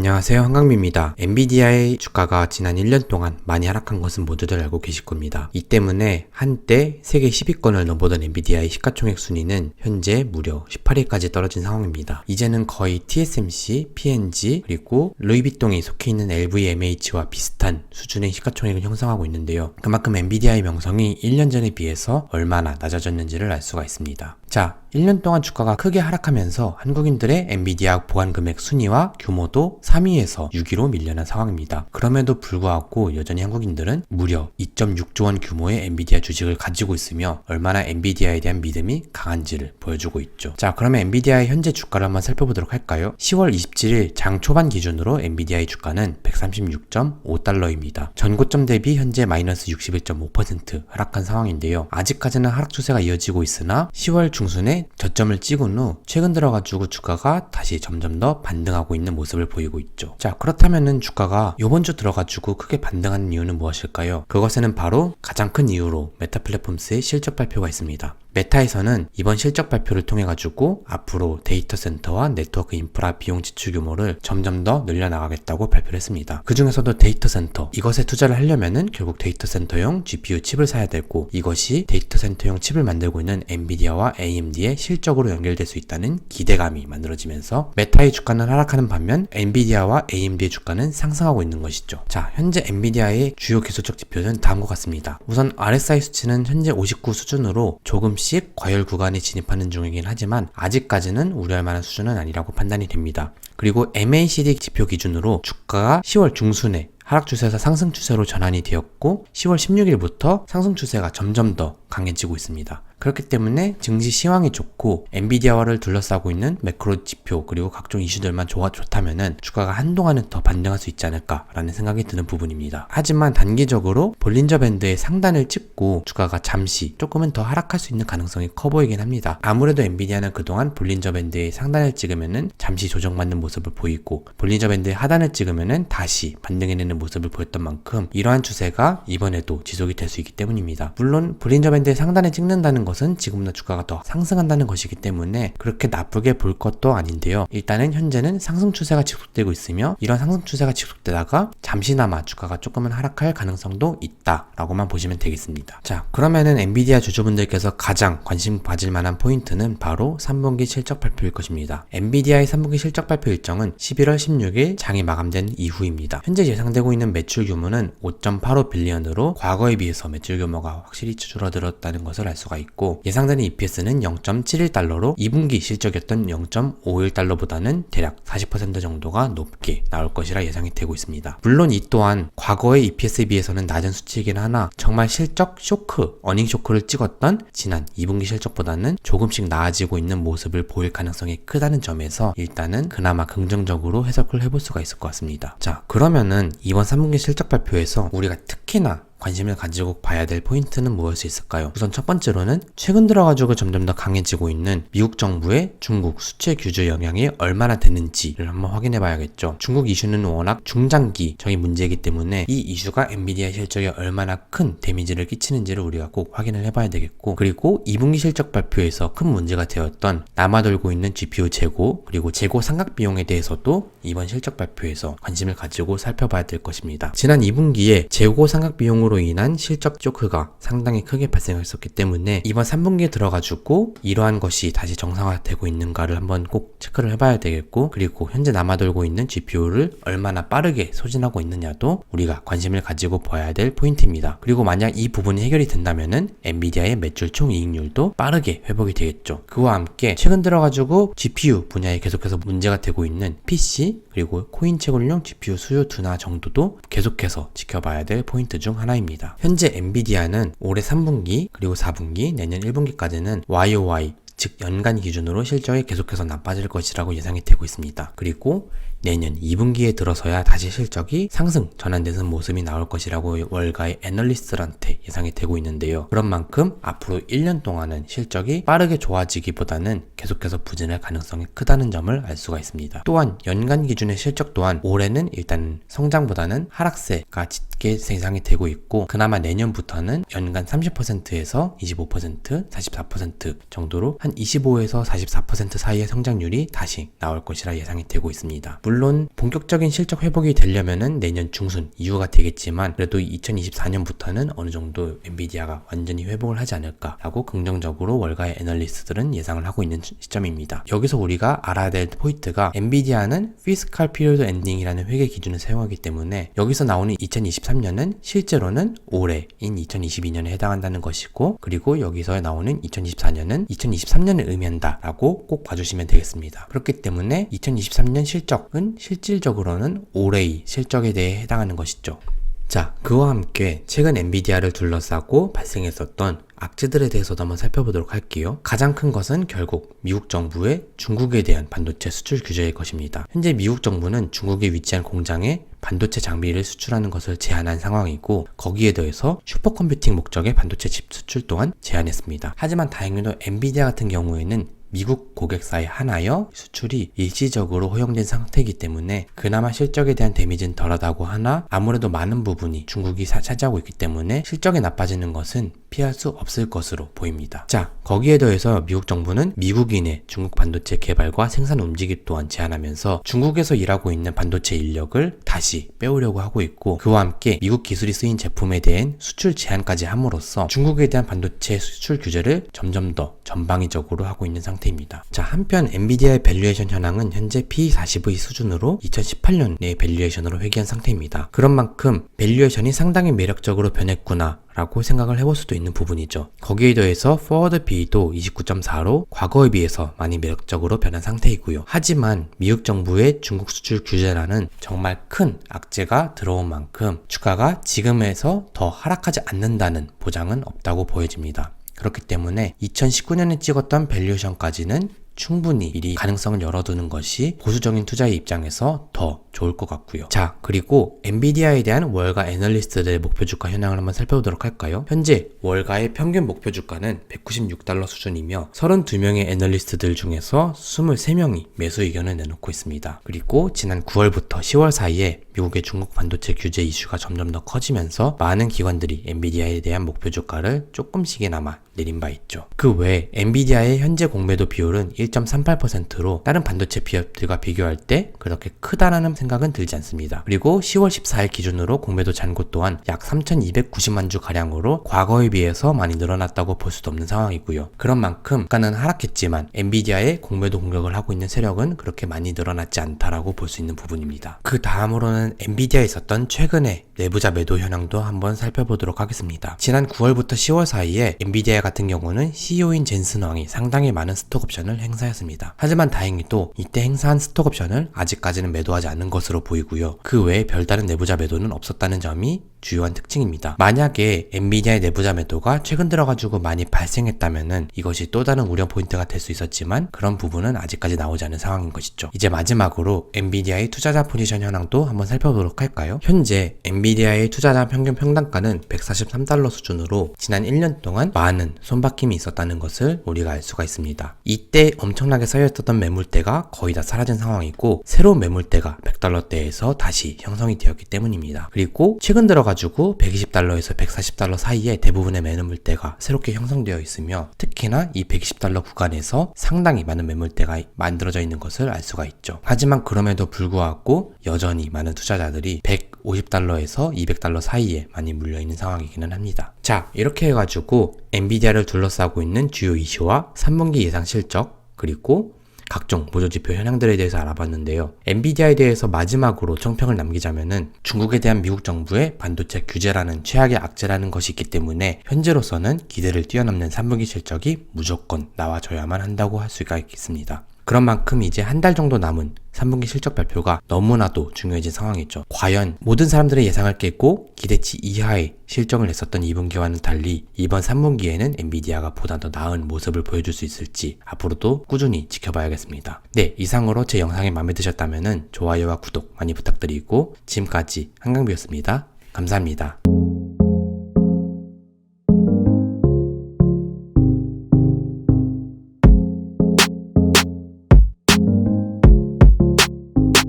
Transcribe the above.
안녕하세요, 한강민입니다. 엔비디아의 주가가 지난 1년 동안 많이 하락한 것은 모두들 알고 계실 겁니다. 이 때문에 한때 세계 10위권을 넘보던 엔비디아의 시가총액 순위는 현재 무려 18위까지 떨어진 상황입니다. 이제는 거의 TSMC, P&G, 그리고 루이비통이 속해 있는 LVMH와 비슷한 수준의 시가총액을 형성하고 있는데요. 그만큼 엔비디아의 명성이 1년 전에 비해서 얼마나 낮아졌는지를 알 수가 있습니다. 자, 1년 동안 주가가 크게 하락하면서 한국인들의 엔비디아 보관금액 순위와 규모도 3위에서 6위로 밀려난 상황입니다. 그럼에도 불구하고 여전히 한국인들은 무려 2.6조 원 규모의 엔비디아 주식을 가지고 있으며 얼마나 엔비디아에 대한 믿음이 강한지를 보여주고 있죠. 자, 그러면 엔비디아의 현재 주가를 한번 살펴보도록 할까요? 10월 27일 장 초반 기준으로 엔비디아의 주가는 136.5달러입니다. 전고점 대비 현재 마이너스 61.5% 하락한 상황인데요. 아직까지는 하락 추세가 이어지고 있으나 10월 중순에 저점을 찍은 후 최근 들어가지고 주가가 다시 점점 더 반등하고 있는 모습을 보이고 있죠. 자, 그렇다면은 주가가 이번 주 들어가지고 크게 반등하는 이유는 무엇일까요? 그것에는 바로 가장 큰 이유로 메타 플랫폼스의 실적 발표가 있습니다. 메타에서는 이번 실적 발표를 통해 가지고 앞으로 데이터 센터와 네트워크 인프라 비용 지출 규모를 점점 더 늘려나가겠다고 발표를 했습니다. 그 중에서도 데이터 센터, 이것에 투자를 하려면은 결국 데이터 센터용 GPU 칩을 사야 되고, 이것이 데이터 센터용 칩을 만들고 있는 엔비디아와 AMD의 실적으로 연결될 수 있다는 기대감이 만들어지면서 메타의 주가는 하락하는 반면 엔비디아와 AMD의 주가는 상승하고 있는 것이죠. 자, 현재 엔비디아의 주요 기술적 지표는 다음과 같습니다. 우선 RSI 수치는 현재 59 수준으로 조금씩 과열 구간에 진입하는 중이긴 하지만 아직까지는 우려할 만한 수준은 아니라고 판단이 됩니다. 그리고 MACD 지표 기준으로 주가가 10월 중순에 하락 추세에서 상승 추세로 전환이 되었고 10월 16일부터 상승 추세가 점점 더 강해지고 있습니다. 그렇기 때문에 증시 시황이 좋고 엔비디아와를 둘러싸고 있는 매크로 지표 그리고 각종 이슈들만 좋다면은 주가가 한동안은 더 반등할 수 있지 않을까라는 생각이 드는 부분입니다. 하지만 단기적으로 볼린저 밴드의 상단을 찍고 주가가 잠시 조금은 더 하락할 수 있는 가능성이 커 보이긴 합니다. 아무래도 엔비디아는 그동안 볼린저 밴드의 상단을 찍으면은 잠시 조정받는 모습을 보이고 볼린저 밴드의 하단을 찍으면은 다시 반등해내는 모습을 보였던 만큼 이러한 추세가 이번에도 지속이 될 수 있기 때문입니다. 물론 볼린저 밴드의 상단을 찍는다는 것은 지금보다 주가가 더 상승한다는 것이기 때문에 그렇게 나쁘게 볼 것도 아닌데요. 일단은 현재는 상승 추세가 지속되고 있으며 이런 상승 추세가 지속되다가 잠시나마 주가가 조금은 하락할 가능성도 있다라고만 보시면 되겠습니다. 자, 그러면은 엔비디아 주주분들께서 가장 관심 가질 만한 포인트는 바로 3분기 실적 발표일 것입니다. 엔비디아의 3분기 실적 발표 일정은 11월 16일 장이 마감된 이후입니다. 현재 예상되고 있는 매출 규모는 5.85 빌리언으로 과거에 비해서 매출 규모가 확실히 줄어들었다는 것을 알 수가 있고, 예상되는 EPS는 0.71달러로 2분기 실적이었던 0.51달러보다는 대략 40% 정도가 높게 나올 것이라 예상이 되고 있습니다. 물론 이 또한 과거의 EPS에 비해서는 낮은 수치이긴 하나 정말 실적 쇼크, 어닝 쇼크를 찍었던 지난 2분기 실적보다는 조금씩 나아지고 있는 모습을 보일 가능성이 크다는 점에서 일단은 그나마 긍정적으로 해석을 해볼 수가 있을 것 같습니다. 자, 그러면은 이번 3분기 실적 발표에서 우리가 특히나 관심을 가지고 봐야 될 포인트는 무엇이 있을까요? 우선 첫 번째로는 최근 들어가지고 점점 더 강해지고 있는 미국 정부의 중국 수출 규제 영향이 얼마나 되는지를 한번 확인해 봐야겠죠. 중국 이슈는 워낙 중장기적인 문제이기 때문에 이 이슈가 엔비디아 실적에 얼마나 큰 데미지를 끼치는지를 우리가 꼭 확인을 해봐야 되겠고, 그리고 2분기 실적 발표에서 큰 문제가 되었던 남아돌고 있는 GPU 재고 그리고 재고 상각 비용에 대해서도 이번 실적 발표에서 관심을 가지고 살펴봐야 될 것입니다. 지난 2분기에 재고 상각 비용으로 인한 실적 쇼크가 상당히 크게 발생했었기 때문에 이번 3분기에 들어가지고 이러한 것이 다시 정상화되고 있는가를 한번 꼭 체크를 해봐야 되겠고, 그리고 현재 남아돌고 있는 GPU를 얼마나 빠르게 소진하고 있느냐도 우리가 관심을 가지고 봐야 될 포인트입니다. 그리고 만약 이 부분이 해결이 된다면은 엔비디아의 매출 총이익률도 빠르게 회복이 되겠죠. 그와 함께 최근 들어가지고 GPU 분야에 계속해서 문제가 되고 있는 PC 그리고 코인 채굴용 GPU 수요 둔화 정도도 계속해서 지켜봐야 될 포인트 중 하나입니다. 현재 엔비디아는 올해 3분기 그리고 4분기 내년 1분기까지는 YOY 즉 연간 기준으로 실적이 계속해서 나빠질 것이라고 예상이 되고 있습니다. 그리고 내년 2분기에 들어서야 다시 실적이 상승 전환되는 모습이 나올 것이라고 월가의 애널리스트들한테 예상이 되고 있는데요. 그런 만큼 앞으로 1년 동안은 실적이 빠르게 좋아지기보다는 계속해서 부진할 가능성이 크다는 점을 알 수가 있습니다. 또한 연간 기준의 실적 또한 올해는 일단 성장보다는 하락세가 짙게 예상이 되고 있고, 그나마 내년부터는 연간 30%에서 25%, 44% 정도로 한 25에서 44% 사이의 성장률이 다시 나올 것이라 예상이 되고 있습니다. 물론 본격적인 실적 회복이 되려면은 내년 중순 이후가 되겠지만 그래도 2024년부터는 어느 정도 엔비디아가 완전히 회복을 하지 않을까라고 긍정적으로 월가의 애널리스트들은 예상을 하고 있는 시점입니다. 여기서 우리가 알아야 될 포인트가 엔비디아는 피스칼 피리어드 엔딩이라는 회계 기준을 사용하기 때문에 여기서 나오는 2023년은 실제로는 올해인 2022년에 해당한다는 것이고, 그리고 여기서 나오는 2024년은 2023년을 의미한다라고 꼭 봐주시면 되겠습니다. 그렇기 때문에 2023년 실적은 실질적으로는 올해의 실적에 대해 해당하는 것이죠. 자, 그와 함께 최근 엔비디아를 둘러싸고 발생했었던 악재들에 대해서도 한번 살펴보도록 할게요. 가장 큰 것은 결국 미국 정부의 중국에 대한 반도체 수출 규제일 것입니다. 현재 미국 정부는 중국에 위치한 공장에 반도체 장비를 수출하는 것을 제한한 상황이고, 거기에 더해서 슈퍼컴퓨팅 목적의 반도체 칩 수출 또한 제한했습니다. 하지만 다행히도 엔비디아 같은 경우에는 미국 고객사에 한하여 수출이 일시적으로 허용된 상태이기 때문에 그나마 실적에 대한 데미지는 덜하다고 하나, 아무래도 많은 부분이 중국이 차지하고 있기 때문에 실적이 나빠지는 것은 피할 수 없을 것으로 보입니다. 자, 거기에 더해서 미국 정부는 미국인의 중국 반도체 개발과 생산 움직임 또한 제한하면서 중국에서 일하고 있는 반도체 인력을 다시 빼오려고 하고 있고, 그와 함께 미국 기술이 쓰인 제품에 대한 수출 제한까지 함으로써 중국에 대한 반도체 수출 규제를 점점 더 전방위적으로 하고 있는 상태입니다. 자, 한편 엔비디아의 밸류에이션 현황은 현재 P40의 수준으로 2018년의 밸류에이션으로 회귀한 상태입니다. 그런 만큼 밸류에이션이 상당히 매력적으로 변했구나 라고 생각을 해볼 수도 있는 부분이죠. 거기에 더해서 포워드 B도 29.4로 과거에 비해서 많이 매력적으로 변한 상태이고요. 하지만 미국 정부의 중국 수출 규제라는 정말 큰 악재가 들어온 만큼 주가가 지금에서 더 하락하지 않는다는 보장은 없다고 보여집니다. 그렇기 때문에 2019년에 찍었던 밸류에이션까지는 충분히 미리 가능성을 열어두는 것이 보수적인 투자의 입장에서 더 좋을 것 같고요. 자, 그리고 엔비디아에 대한 월가 애널리스트들의 목표 주가 현황을 한번 살펴보도록 할까요? 현재 월가의 평균 목표 주가는 $196 수준이며 32명의 애널리스트들 중에서 23명이 매수 의견을 내놓고 있습니다. 그리고 지난 9월부터 10월 사이에 미국의 중국 반도체 규제 이슈가 점점 더 커지면서 많은 기관들이 엔비디아에 대한 목표 주가를 조금씩이나마 내린 바 있죠. 그 외에 엔비디아의 현재 공매도 비율은 1.38%로 다른 반도체 기업들과 비교할 때 그렇게 크다라는 생각은 들지 않습니다. 그리고 10월 14일 기준으로 공매도 잔고 또한 약 3,290만 주 가량으로 과거에 비해서 많이 늘어났다고 볼 수도 없는 상황이고요. 그런 만큼 주가는 하락했지만 엔비디아의 공매도 공격을 하고 있는 세력은 그렇게 많이 늘어났지 않다라고 볼 수 있는 부분입니다. 그 다음으로는 엔비디아에 있었던 최근의 내부자 매도 현황도 한번 살펴보도록 하겠습니다. 지난 9월부터 10월 사이에 엔비디아 같은 경우는 CEO인 젠슨 왕이 상당히 많은 스톡옵션을 행사했습니다. 하지만 다행히도 이때 행사한 스톡옵션을 아직까지는 매도하지 않은 것으로 보이고요. 그 외에 별다른 내부자 매도는 없었다는 점이 주요한 특징입니다. 만약에 엔비디아의 내부자 매도가 최근 들어가지고 많이 발생했다면은 이것이 또 다른 우려 포인트가 될 수 있었지만 그런 부분은 아직까지 나오지 않은 상황인 것이죠. 이제 마지막으로 엔비디아의 투자자 포지션 현황도 한번 살펴보도록 할까요? 현재 엔비디아의 투자자 평균 평단가는 $143 수준으로 지난 1년 동안 많은 손바뀜이 있었다는 것을 우리가 알 수가 있습니다. 이때 엄청나게 쌓여있었던 매물대가 거의 다 사라진 상황이고 새로운 매물대가 $100대에서 다시 형성이 되었기 때문입니다. 그리고 최근 들어가지고 $120에서 $140 사이에 대부분의 매물대가 새롭게 형성되어 있으며 특히나 이 $120 구간에서 상당히 많은 매물대가 만들어져 있는 것을 알 수가 있죠. 하지만 그럼에도 불구하고 여전히 많은 투자자들이 $150에서 $200 사이에 많이 물려있는 상황이기는 합니다. 자, 이렇게 해가지고 엔비디아를 둘러싸고 있는 주요 이슈와 3분기 예상 실적, 그리고 각종 보조지표 현황들에 대해서 알아봤는데요. 엔비디아에 대해서 마지막으로 총평을 남기자면은 중국에 대한 미국 정부의 반도체 규제라는 최악의 악재라는 것이 있기 때문에 현재로서는 기대를 뛰어넘는 3분기 실적이 무조건 나와줘야만 한다고 할 수가 있겠습니다. 그런 만큼 이제 한 달 정도 남은 3분기 실적 발표가 너무나도 중요해진 상황이죠. 과연 모든 사람들의 예상을 깨고 기대치 이하의 실적을 냈었던 2분기와는 달리 이번 3분기에는 엔비디아가 보다 더 나은 모습을 보여줄 수 있을지 앞으로도 꾸준히 지켜봐야겠습니다. 네, 이상으로 제 영상이 마음에 드셨다면 좋아요와 구독 많이 부탁드리고 지금까지 한강뷰였습니다. 감사합니다.